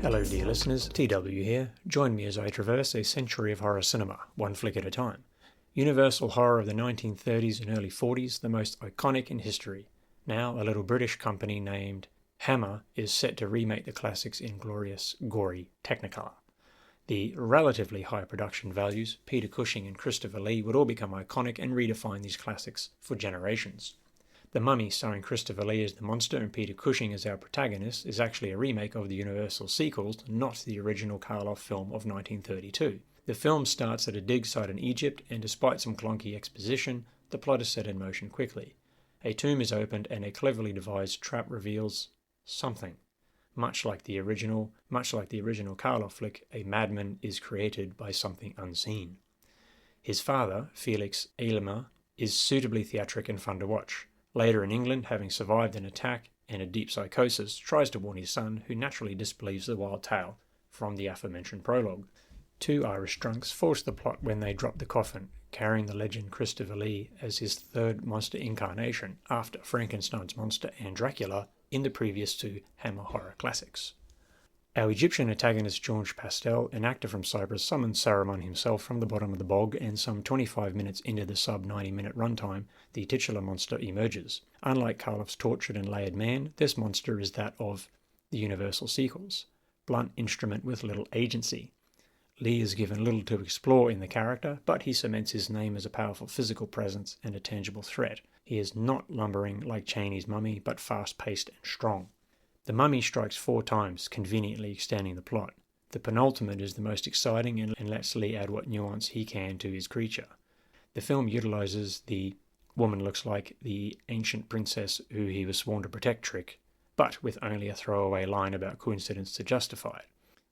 Hello dear listeners, TW here. Join me as I traverse a century of horror cinema, one flick at a time. Universal horror of the 1930s and early 40s, the most iconic in history. Now a little British company named Hammer is set to remake the classics in glorious, gory Technicolor. The relatively high production values, Peter Cushing and Christopher Lee would all become iconic and redefine these classics for generations. The Mummy, starring Christopher Lee as the monster and Peter Cushing as our protagonist, is actually a remake of the Universal sequels, not the original Karloff film of 1932. The film starts at a dig site in Egypt, and despite some clunky exposition, the plot is set in motion quickly. A tomb is opened and a cleverly devised trap reveals something. Much like the original Karloff flick, a madman is created by something unseen. His father, Felix Aylmer, is suitably theatric and fun to watch. Later in England, having survived an attack and a deep psychosis, tries to warn his son, who naturally disbelieves the wild tale from the aforementioned prologue. Two Irish drunks force the plot when they drop the coffin, carrying the legend Christopher Lee as his third monster incarnation after Frankenstein's monster and Dracula in the previous two Hammer horror classics. Our Egyptian antagonist George Pastel, an actor from Cyprus, summons Saruman himself from the bottom of the bog, and some 25 minutes into the sub-90-minute runtime, the titular monster emerges. Unlike Karloff's tortured and layered man, this monster is that of the Universal sequels. Blunt instrument with little agency. Lee is given little to explore in the character, but he cements his name as a powerful physical presence and a tangible threat. He is not lumbering like Chaney's Mummy, but fast-paced and strong. The Mummy strikes 4 times, conveniently extending the plot. The penultimate is the most exciting and lets Lee add what nuance he can to his creature. The film utilises the woman looks like the ancient princess who he was sworn to protect trick, but with only a throwaway line about coincidence to justify it.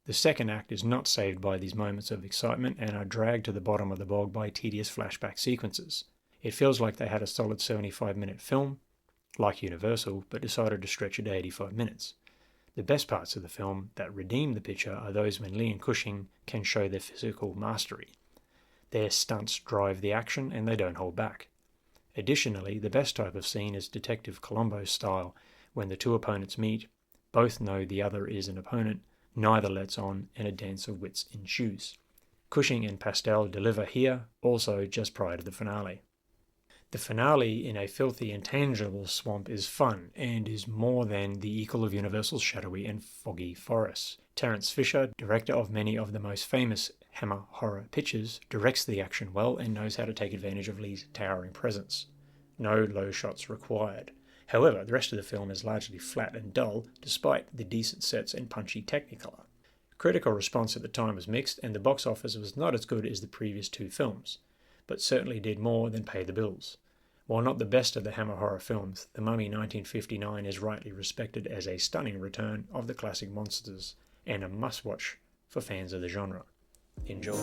The second act is not saved by these moments of excitement and are dragged to the bottom of the bog by tedious flashback sequences. It feels like they had a solid 75-minute film, like Universal, but decided to stretch it to 85 minutes. The best parts of the film that redeem the picture are those when Lee and Cushing can show their physical mastery. Their stunts drive the action and they don't hold back. Additionally, the best type of scene is Detective Columbo style, when the two opponents meet, both know the other is an opponent, neither lets on, and a dance of wits ensues. Cushing and Pastel deliver here, also just prior to the finale. The finale in a filthy and tangible swamp is fun, and is more than the equal of Universal's shadowy and foggy forests. Terence, director of many of the most famous Hammer horror pictures, directs the action well and knows how to take advantage of Lee's towering presence. No low shots required. However, the rest of the film is largely flat and dull, despite the decent sets and punchy Technicolor. Critical response at the time was mixed, and the box office was not as good as the previous 2 films, but certainly did more than pay the bills. While not the best of the Hammer horror films, The Mummy 1959 is rightly respected as a stunning return of the classic monsters and a must-watch for fans of the genre. Enjoy.